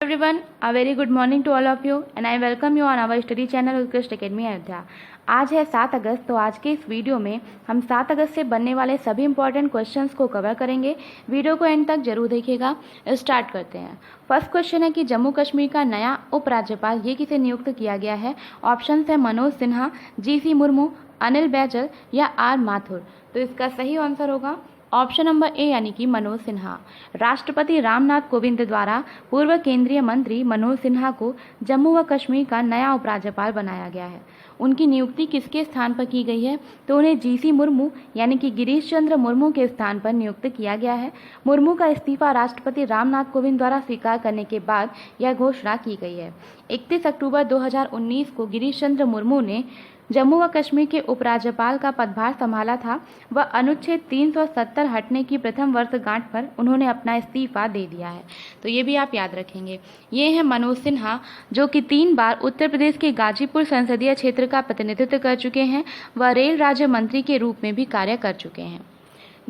Everyone, a very good morning to all of you and I welcome you on our study channel उत्कृष्ट academy Ayodhya. आज है 7 अगस्त। तो आज के इस वीडियो में हम 7 अगस्त से बनने वाले सभी इंपॉर्टेंट क्वेश्चंस को कवर करेंगे। वीडियो को एंड तक जरूर देखिएगा। स्टार्ट करते हैं। फर्स्ट क्वेश्चन है कि जम्मू कश्मीर का नया उपराज्यपाल ये किसे नियुक्त किया गया है। ऑप्शन है मनोज सिन्हा, GC मुर्मू, अनिल बैजल या आर माथुर। तो इसका सही आंसर होगा ऑप्शन नंबर ए यानी कि मनोज सिन्हा। राष्ट्रपति रामनाथ कोविंद द्वारा पूर्व केंद्रीय मंत्री मनोज सिन्हा को जम्मू व कश्मीर का नया उपराज्यपाल बनाया गया है। उनकी नियुक्ति किसके स्थान पर की गई है, तो उन्हें GC मुर्मू यानी कि गिरीश चंद्र मुर्मू के स्थान पर नियुक्त किया गया है। मुर्मू का इस्तीफा राष्ट्रपति रामनाथ कोविंद द्वारा स्वीकार करने के बाद यह घोषणा की गई है। 31 अक्टूबर 2019 को गिरीश चंद्र मुर्मू ने जम्मू व कश्मीर के उपराज्यपाल का पदभार संभाला था। वह अनुच्छेद 370 हटने की प्रथम वर्षगांठ पर उन्होंने अपना इस्तीफा दे दिया है। तो ये भी आप याद रखेंगे। ये हैं मनोज सिन्हा, जो कि 3 बार उत्तर प्रदेश के गाजीपुर संसदीय क्षेत्र का प्रतिनिधित्व कर चुके हैं। वह रेल राज्य मंत्री के रूप में भी कार्य कर चुके हैं।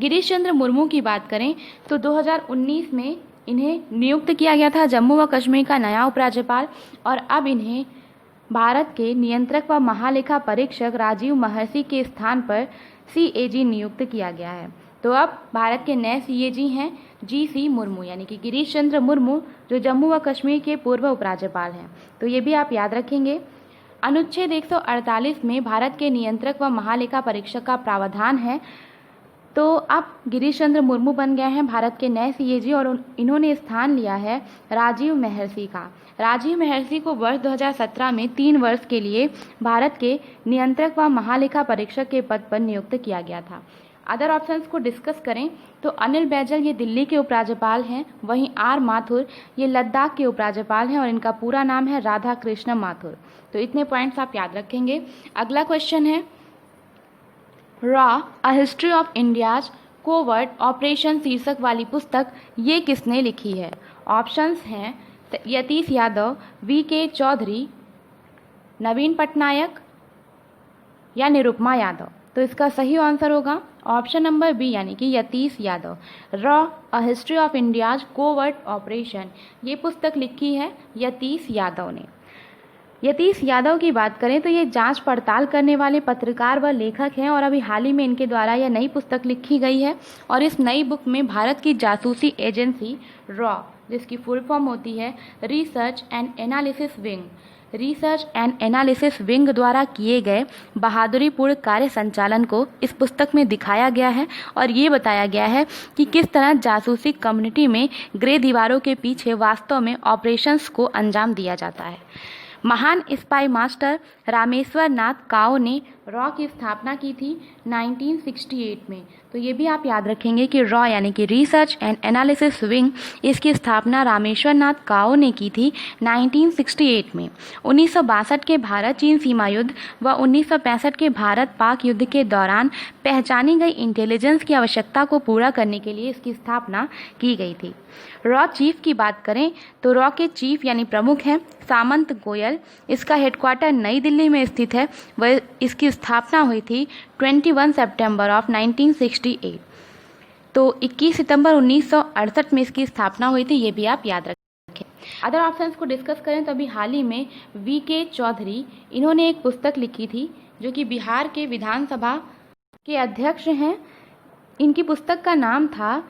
गिरीश चंद्र मुर्मू की बात करें तो 2019 में इन्हें नियुक्त किया गया था जम्मू व कश्मीर का नया उपराज्यपाल, और अब इन्हें भारत के नियंत्रक व महालेखा परीक्षक राजीव महर्षि के स्थान पर CAG नियुक्त किया गया है। तो अब भारत के नए CAG हैं GC मुर्मू यानी कि गिरीश चंद्र मुर्मू, जो जम्मू व कश्मीर के पूर्व उपराज्यपाल हैं। तो ये भी आप याद रखेंगे। अनुच्छेद 148 में भारत के नियंत्रक व महालेखा परीक्षक का प्रावधान है। तो अब गिरीश चंद्र मुर्मू बन गए हैं भारत के नए CAG और इन्होंने स्थान लिया है राजीव महर्षि का। राजीव महर्षि को वर्ष 2017 में 3 वर्ष के लिए भारत के नियंत्रक व महालेखा परीक्षक के पद पर नियुक्त किया गया था। अदर ऑप्शंस को डिस्कस करें तो अनिल बैजल ये दिल्ली के उपराज्यपाल हैं, वहीं आर माथुर ये लद्दाख के उपराज्यपाल हैं और इनका पूरा नाम है राधा कृष्ण माथुर। तो इतने पॉइंट्स आप याद रखेंगे। अगला क्वेश्चन है a history of India's covert operation शीर्षक वाली पुस्तक ये किसने लिखी है। ऑप्शंस हैं यतीश यादव, VK चौधरी, नवीन पटनायक या निरुपमा यादव। तो इसका सही आंसर होगा ऑप्शन नंबर बी यानी कि Yatish Yadav. A history of India's covert operation ये पुस्तक लिखी है यतीश यादव ने। यतीश यादव की बात करें तो ये जांच पड़ताल करने वाले पत्रकार व लेखक हैं और अभी हाल ही में इनके द्वारा यह नई पुस्तक लिखी गई है। और इस नई बुक में भारत की जासूसी एजेंसी जिसकी फुल फॉर्म होती है रिसर्च एंड एनालिसिस विंग द्वारा किए गए बहादुरीपूर्ण कार्य संचालन को इस पुस्तक में दिखाया गया है। और ये बताया गया है कि किस तरह जासूसी कम्युनिटी में ग्रे दीवारों के पीछे वास्तव में ऑपरेशंस को अंजाम दिया जाता है। महान स्पाई मास्टर रामेश्वर नाथ काओ ने की स्थापना की थी 1968 में। तो ये भी आप याद रखेंगे कि यानी कि रिसर्च एंड एनालिसिस विंग, इसकी स्थापना रामेश्वर नाथ काओ ने की थी 1968 में। 1962 के भारत चीन सीमा युद्ध व 1965 के भारत पाक युद्ध के दौरान पहचानी गई इंटेलिजेंस की आवश्यकता को पूरा करने के लिए इसकी स्थापना की गई थी। चीफ की बात करें तो के चीफ यानी प्रमुख हैं सामंत गोयल। इसका हेडक्वार्टर नई दिल्ली में स्थित है। वह इसकी स्थापना हुई थी 21 सितंबर ऑफ 1968। तो 21 सितंबर 1968 में इसकी स्थापना हुई थी। ये भी आप याद रखें। अदर ऑप्शंस को डिस्कस करें तो अभी हाल ही में VK चौधरी इन्होंने एक पुस्तक लिखी थी जो कि बिहार के विधानसभा के अध्यक्ष हैं। इनकी पुस्तक का नाम था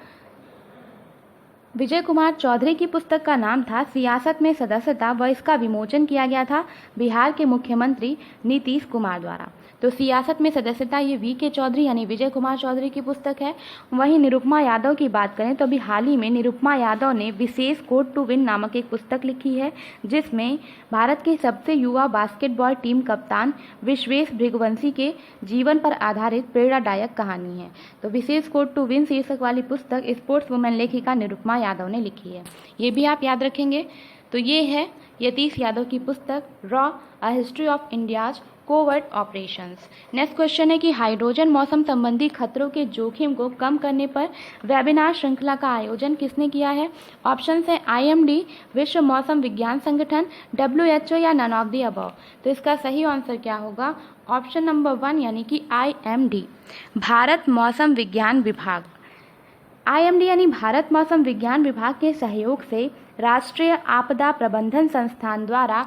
विजय कुमार चौधरी की पुस्तक का नाम था सियासत में सदस्यता व इसका विमोचन किया गया था बिहार के मुख्यमंत्री नीतीश कुमार द्वारा। तो सियासत में सदस्यता ये VK चौधरी यानी विजय कुमार चौधरी की पुस्तक है। वहीं निरुपमा यादव की बात करें तो अभी हाल ही में निरुपमा यादव ने विशेष कोड टू विन नामक एक पुस्तक लिखी है, जिसमें भारत के सबसे युवा बास्केटबॉल टीम कप्तान विश्वेश भृगवंशी के जीवन पर आधारित प्रेरणादायक कहानी है। तो विशेष कोड टू विन शीर्षक वाली पुस्तक स्पोर्ट्स वुमेन लेखिका निरुपमा यादव ने लिखी है। ये भी आप याद रखेंगे। तो ये है यतीश यादव की पुस्तक a history of India's covert operations. Next question है कि हाइड्रोजन मौसम संबंधी खतरों के जोखिम को कम करने पर वेबिनार श्रृंखला का आयोजन किसने किया है। ऑप्शंस है IMD, विश्व मौसम विज्ञान संगठन, WHO या नन ऑफ द अबव। तो इसका सही आंसर क्या होगा ऑप्शन नंबर 1 यानी कि IMD, भारत मौसम विज्ञान विभाग। IMD यानी भारत मौसम विज्ञान विभाग के सहयोग से राष्ट्रीय आपदा प्रबंधन संस्थान द्वारा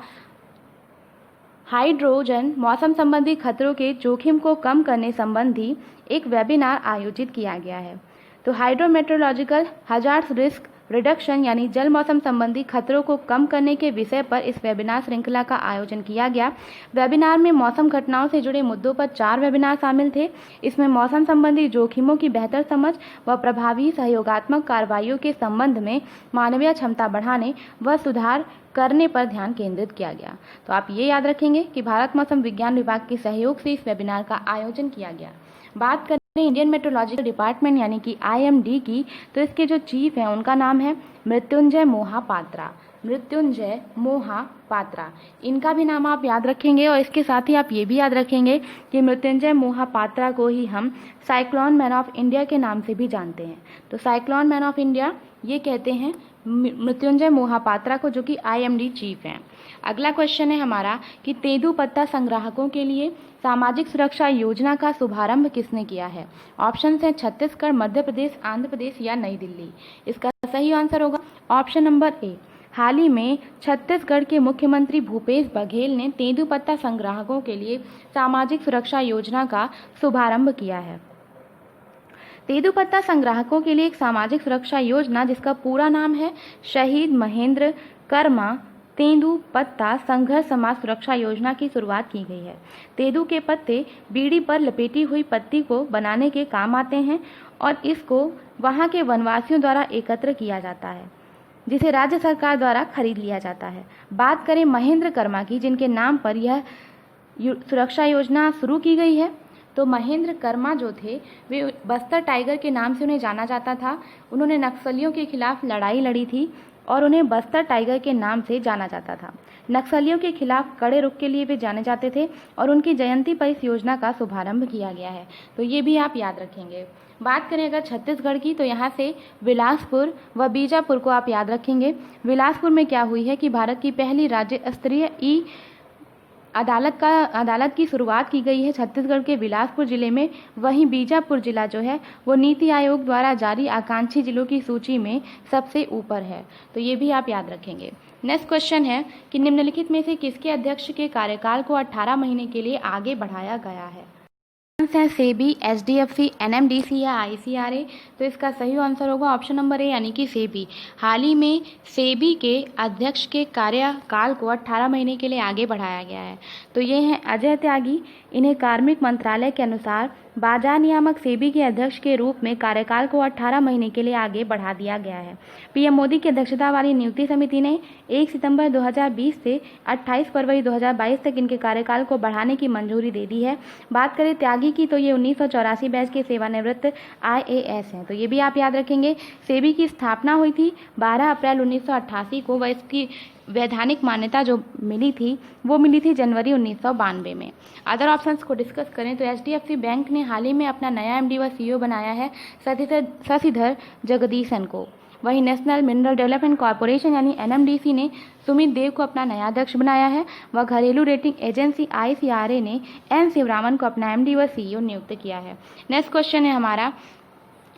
हाइड्रोजन मौसम संबंधी खतरों के जोखिम को कम करने संबंधी एक वेबिनार आयोजित किया गया है। तो हाइड्रोमेट्रोलॉजिकल हजार्ड्स रिस्क रिडक्शन यानी जल मौसम संबंधी खतरों को कम करने के विषय पर इस वेबिनार श्रृंखला का आयोजन किया गया। वेबिनार में मौसम घटनाओं से जुड़े मुद्दों पर 4 वेबिनार शामिल थे। इसमें मौसम संबंधी जोखिमों की बेहतर समझ व प्रभावी सहयोगात्मक कार्रवाइयों के संबंध में मानवीय क्षमता बढ़ाने व सुधार करने पर ध्यान केंद्रित किया गया। तो आप ये याद रखेंगे कि भारत मौसम विज्ञान विभाग के सहयोग से इस वेबिनार का आयोजन किया गया। बात करें इंडियन मेट्रोलॉजिकल डिपार्टमेंट यानी कि IMD की, तो इसके जो चीफ हैं उनका नाम है मृत्युंजय मोहापात्रा। मृत्युंजय मोहापात्रा, इनका भी नाम आप याद रखेंगे और इसके साथ ही आप ये भी याद रखेंगे कि मृत्युंजय मोहापात्रा को ही हम साइक्लोन मैन ऑफ इंडिया के नाम से भी जानते हैं। तो साइक्लोन मैन ऑफ इंडिया ये कहते हैं मृत्युंजय मोहापात्रा को, जो कि IMD चीफ हैं। अगला क्वेश्चन है हमारा कि तेंदुपत्ता संग्राहकों के लिए सामाजिक सुरक्षा योजना का शुभारंभ किसने किया है? ऑप्शन हैं छत्तीसगढ़, मध्य प्रदेश, आंध्र प्रदेश या नई दिल्ली। इसका सही आंसर होगा ऑप्शन नंबर ए। हाल ही में छत्तीसगढ़ के मुख्यमंत्री भूपेश बघेल ने तेंदुपत्ता संग्राहकों के लिए सामाजिक सुरक्षा योजना का शुभारंभ किया है। तेंदुपत्ता संग्राहकों के लिए एक सामाजिक सुरक्षा योजना, जिसका पूरा नाम है शहीद महेंद्र कर्मा तेंदुपत्ता संघर्ष समाज सुरक्षा योजना की शुरुआत की गई है। तेंदू के पत्ते बीड़ी पर लपेटी हुई पत्ती को बनाने के काम आते हैं और इसको वहां के वनवासियों द्वारा एकत्र किया जाता है, जिसे राज्य सरकार द्वारा खरीद लिया जाता है। बात करें महेंद्र कर्मा की, जिनके नाम पर यह सुरक्षा योजना शुरू की गई है, तो महेंद्र कर्मा जो थे वे बस्तर टाइगर के नाम से उन्हें जाना जाता था। उन्होंने नक्सलियों के खिलाफ लड़ाई लड़ी थी और उन्हें बस्तर टाइगर के नाम से जाना जाता था। नक्सलियों के खिलाफ कड़े रुख के लिए वे जाने जाते थे और उनकी जयंती पर इस योजना का शुभारंभ किया गया है। तो ये भी आप याद रखेंगे। बात करें अगर छत्तीसगढ़ की, तो यहाँ से बिलासपुर व बीजापुर को आप याद रखेंगे। बिलासपुर में क्या हुई है कि भारत की पहली राज्य स्तरीय ई अदालत की शुरुआत की गई है छत्तीसगढ़ के बिलासपुर जिले में। वहीं बीजापुर जिला जो है वो नीति आयोग द्वारा जारी आकांक्षी जिलों की सूची में सबसे ऊपर है। तो ये भी आप याद रखेंगे। नेक्स्ट क्वेश्चन है कि निम्नलिखित में से किसके अध्यक्ष के कार्यकाल को 18 महीने के लिए आगे बढ़ाया गया है? है सेबी, HDFC, NMDC या ICRA। तो इसका सही आंसर होगा ऑप्शन नंबर ए यानी कि सेबी। हाल ही में सेबी के अध्यक्ष के कार्यकाल को 18 महीने के लिए आगे बढ़ाया गया है। तो ये हैं अजय त्यागी। इन्हें कार्मिक मंत्रालय के अनुसार बाजार नियामक सेबी के अध्यक्ष के रूप में कार्यकाल को 18 महीने के लिए आगे बढ़ा दिया गया है। PM मोदी की अध्यक्षता वाली नियुक्ति समिति ने 1 सितंबर 2020 से 28 फरवरी 2022 तक इनके कार्यकाल को बढ़ाने की मंजूरी दे दी है। बात करें त्यागी की, तो ये 1984 बैच के सेवानिवृत्त IAS हैं। तो ये भी आप याद रखेंगे। सेबी की स्थापना हुई थी 12 अप्रैल 1988 को व इसकी वैधानिक मान्यता जो मिली थी वो मिली थी जनवरी 1992 में। अदर ऑप्शंस को डिस्कस करें तो HDFC बैंक ने हाल ही में अपना नया MD व CEO बनाया है शशिधर जगदीशन को। वहीं नेशनल मिनरल डेवलपमेंट कॉरपोरेशन यानी NMDC ने सुमित देव को अपना नया अध्यक्ष बनाया है। व घरेलू रेटिंग एजेंसी ICRA ने N शिवरामन को अपना MD व CEO नियुक्त किया है। नेक्स्ट क्वेश्चन है हमारा,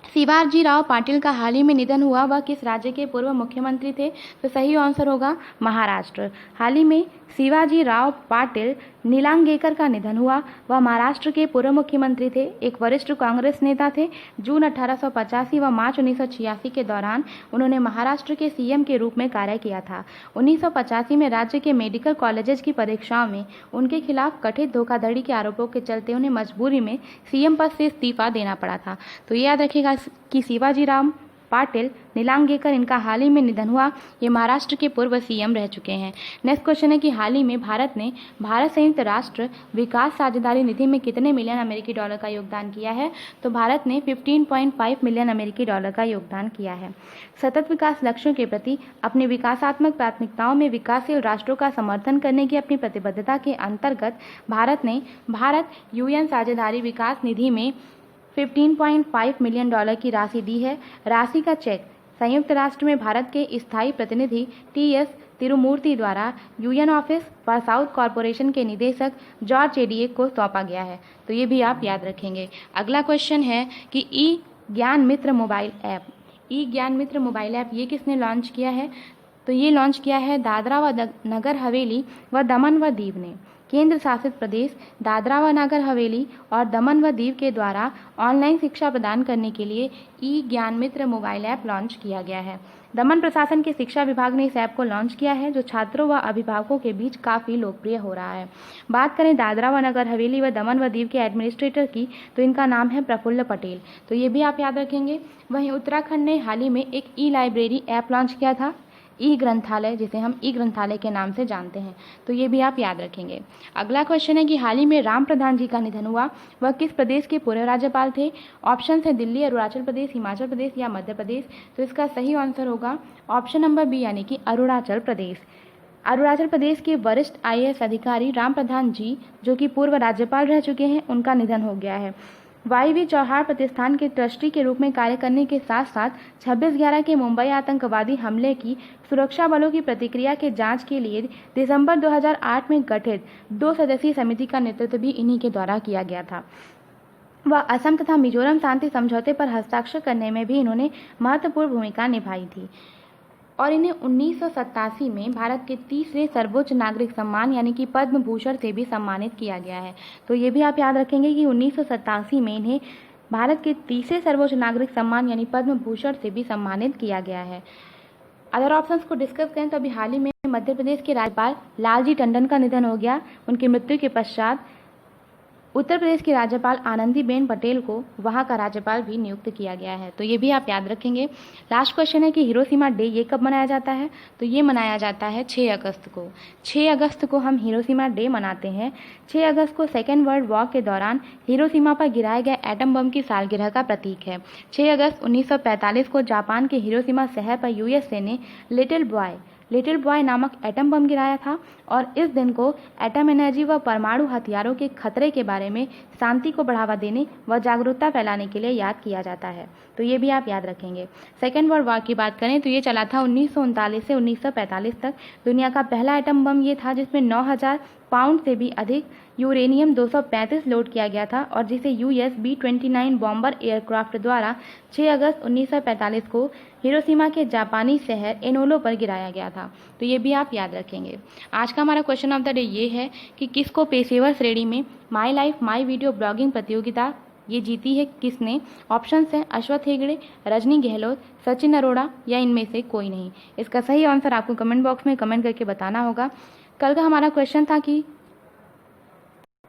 शिवाजी राव पाटिल का हाल ही में निधन हुआ, वह किस राज्य के पूर्व मुख्यमंत्री थे? तो सही आंसर होगा महाराष्ट्र। हाल ही में शिवाजी राव पाटिल नीलांगेकर का निधन हुआ। वह महाराष्ट्र के पूर्व मुख्यमंत्री थे, एक वरिष्ठ कांग्रेस नेता थे। जून 1885 व मार्च 1986 के दौरान उन्होंने महाराष्ट्र के CM के रूप में कार्य किया था। 1985 में राज्य के मेडिकल कॉलेजेस की परीक्षाओं में उनके खिलाफ कथित धोखाधड़ी के आरोपों के चलते उन्हें मजबूरी में CM पद से इस्तीफा देना पड़ा था। तो याद रखिएगा कि शिवाजी राव पाटिल नीलांगेकर, इनका हाल ही में निधन हुआ। ये महाराष्ट्र के पूर्व CM रह चुके हैं। नेक्स्ट क्वेश्चन है कि हाल ही में भारत संयुक्त राष्ट्र विकास साझेदारी निधि में कितने मिलियन अमेरिकी डॉलर का योगदान किया है? तो भारत ने 15.5 मिलियन अमेरिकी डॉलर का योगदान किया है। सतत विकास लक्ष्यों के प्रति अपनी विकासात्मक प्राथमिकताओं में विकासशील राष्ट्रों का समर्थन करने की अपनी प्रतिबद्धता के अंतर्गत भारत UN साझेदारी विकास निधि में 15.5 मिलियन डॉलर की राशि दी है। राशि का चेक संयुक्त राष्ट्र में भारत के स्थायी प्रतिनिधि TS तिरुमूर्ति द्वारा UN office for south corporation के निदेशक जॉर्ज चेडिएक को सौंपा गया है। तो ये भी आप याद रखेंगे। अगला क्वेश्चन है कि ई ज्ञान मित्र मोबाइल ऐप ये किसने लॉन्च किया है? तो ये लॉन्च किया है दादरा व नगर हवेली व दमन व दीव ने। केंद्र शासित प्रदेश दादरा व नगर हवेली और दमन व दीव के द्वारा ऑनलाइन शिक्षा प्रदान करने के लिए ई ज्ञान मित्र मोबाइल ऐप लॉन्च किया गया है। दमन प्रशासन के शिक्षा विभाग ने इस ऐप को लॉन्च किया है, जो छात्रों व अभिभावकों के बीच काफ़ी लोकप्रिय हो रहा है। बात करें दादरा व नगर हवेली व दमन व दीव के एडमिनिस्ट्रेटर की, तो इनका नाम है प्रफुल्ल पटेल, तो ये भी आप याद रखेंगे। वहीं उत्तराखंड ने हाल ही में एक ई लाइब्रेरी ऐप लॉन्च किया था, ई ग्रंथालय, जिसे हम ई ग्रंथालय के नाम से जानते हैं, तो ये भी आप याद रखेंगे। अगला क्वेश्चन है कि हाल ही में राम प्रधान जी का निधन हुआ, वह किस प्रदेश के पूर्व राज्यपाल थे? ऑप्शन है दिल्ली, अरुणाचल प्रदेश, हिमाचल प्रदेश या मध्य प्रदेश। तो इसका सही आंसर होगा ऑप्शन नंबर बी, यानी कि अरुणाचल प्रदेश। अरुणाचल प्रदेश के वरिष्ठ IAS अधिकारी राम प्रधान जी, जो कि पूर्व राज्यपाल रह चुके हैं, उनका निधन हो गया है। वाईवी चौहान प्रतिष्ठान के ट्रस्टी के रूप में कार्य करने के साथ साथ 26/11 के मुंबई आतंकवादी हमले की सुरक्षा बलों की प्रतिक्रिया के जांच के लिए दिसंबर 2008 में गठित 2 सदस्यीय समिति का नेतृत्व भी इन्हीं के द्वारा किया गया था। वह असम तथा मिजोरम शांति समझौते पर हस्ताक्षर करने में भी इन्होंने महत्वपूर्ण भूमिका निभाई थी और इन्हें 1987 में भारत के तीसरे सर्वोच्च नागरिक सम्मान यानी कि पद्म भूषण से भी सम्मानित किया गया है। तो ये भी आप याद रखेंगे कि 1987 में इन्हें भारत के तीसरे सर्वोच्च नागरिक सम्मान यानी पद्म भूषण से भी सम्मानित किया गया है। अदर ऑप्शंस को डिस्कस करें तो अभी हाल ही में मध्य प्रदेश के राज्यपाल लालजी टंडन का निधन हो गया। उनकी मृत्यु के पश्चात उत्तर प्रदेश की राज्यपाल आनंदीबेन पटेल को वहां का राज्यपाल भी नियुक्त किया गया है, तो ये भी आप याद रखेंगे। लास्ट क्वेश्चन है कि हिरोशिमा डे ये कब मनाया जाता है? तो ये मनाया जाता है 6 अगस्त को। 6 अगस्त को हम हिरोशिमा डे मनाते हैं। 6 अगस्त को सेकेंड वर्ल्ड वॉर के दौरान हिरोशिमा पर गिराए गए एटम बम की सालगिरह का प्रतीक है। 6 अगस्त 1945 को जापान के हिरोशिमा शहर पर USA ने लिटिल बॉय नामक एटम बम गिराया था और इस दिन को एटम एनर्जी व परमाणु हथियारों के खतरे के बारे में शांति को बढ़ावा देने व जागरूकता फैलाने के लिए याद किया जाता है, तो ये भी आप याद रखेंगे। सेकेंड वर्ल्ड वॉर की बात करें तो ये चला था 1939 से 1945 तक। दुनिया का पहला एटम बम ये था जिसमें 9000 पाउंड से भी अधिक यूरेनियम 235 लोड किया गया था और जिसे US B-29 बॉम्बर एयरक्राफ्ट द्वारा 6 अगस्त 1945 को हिरोशिमा के जापानी शहर एनोलो पर गिराया गया था, तो ये भी आप याद रखेंगे। आज का हमारा क्वेश्चन ऑफ द डे ये है कि किसको पेशेवर श्रेणी में my life my video blogging प्रतियोगिता ये जीती है किसने? ऑप्शंस हैं अश्वथ हेगड़े, रजनी गहलोत, सचिन अरोड़ा या इनमें से कोई नहीं। इसका सही आंसर आपको कमेंट बॉक्स में कमेंट करके बताना होगा। कल का हमारा क्वेश्चन था कि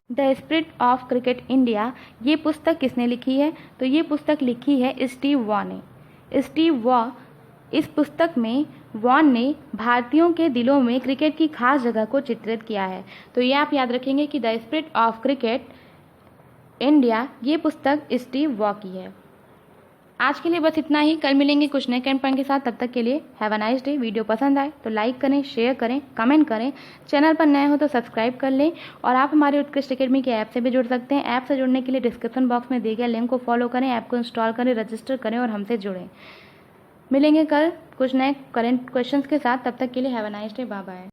the spirit of cricket India ये पुस्तक किसने लिखी है? तो ये पुस्तक लिखी है स्टीव वॉ ने। स्टीव वॉ, इस पुस्तक में वॉन ने भारतीयों के दिलों में क्रिकेट की खास जगह को चित्रित किया है, तो ये आप याद रखेंगे कि the spirit of cricket India ये पुस्तक स्टीव वॉ की है। आज के लिए बस इतना ही। कल मिलेंगे कुछ नए कैंपेन के साथ, तब तक के लिए have a nice day. Video पसंद आए तो लाइक करें, शेयर करें, कमेंट करें। चैनल पर नए हो तो सब्सक्राइब कर लें और आप हमारे उत्कृष्ट एकेडमी के ऐप से भी जुड़ सकते हैं। ऐप से जुड़ने के लिए डिस्क्रिप्शन बॉक्स में दिए गए लिंक को फॉलो करें, ऐप को इंस्टॉल करें, रजिस्टर करें और हमसे जुड़ें। मिलेंगे कल कुछ नए करेंट क्वेश्चंस के साथ, तब तक के लिए have a nice day. Bye bye.